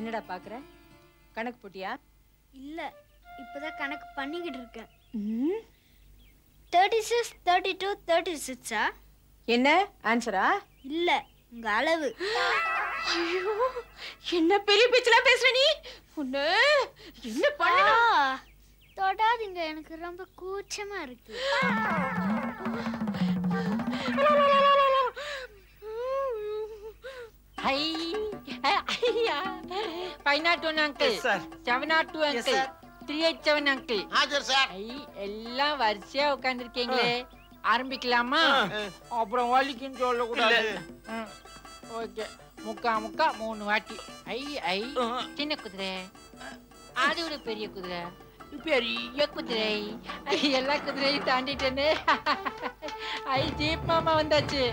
என்னடா பாக்குற? கணக்கு போட்டியா? இல்ல, இப்பதான் கணக்கு பண்ணிக்கிட்டு இருக்கேன். 36, 32, 36. என்ன ஆன்சரா? இல்ல, உங்க அளவு. ஐயோ, என்ன பெரிய பேச்செல்லாம் பேசுற நீ? உன்னை என்ன பண்ண? தொடாதீங்க, எனக்கு ரொம்ப கூச்சமா இருக்கு. uncle. 702 uncle. 387 uncle. எல்லாம் வரிசையா உட்கார்ந்திருக்கீங்களே, ஆரம்பிக்கலாமா? அப்புறம் வலிக்குன்னு சொல்லக்கூடாது. ஓகே, முக்கா 3 வாட்டி. சின்ன குதிரை, அது ஒரு பெரிய குதிரை, பெரிய குதிரை, எல்லா குதிரையும் தாண்டிட்டேன்னு ஜீப் மாமா வந்தாச்சு.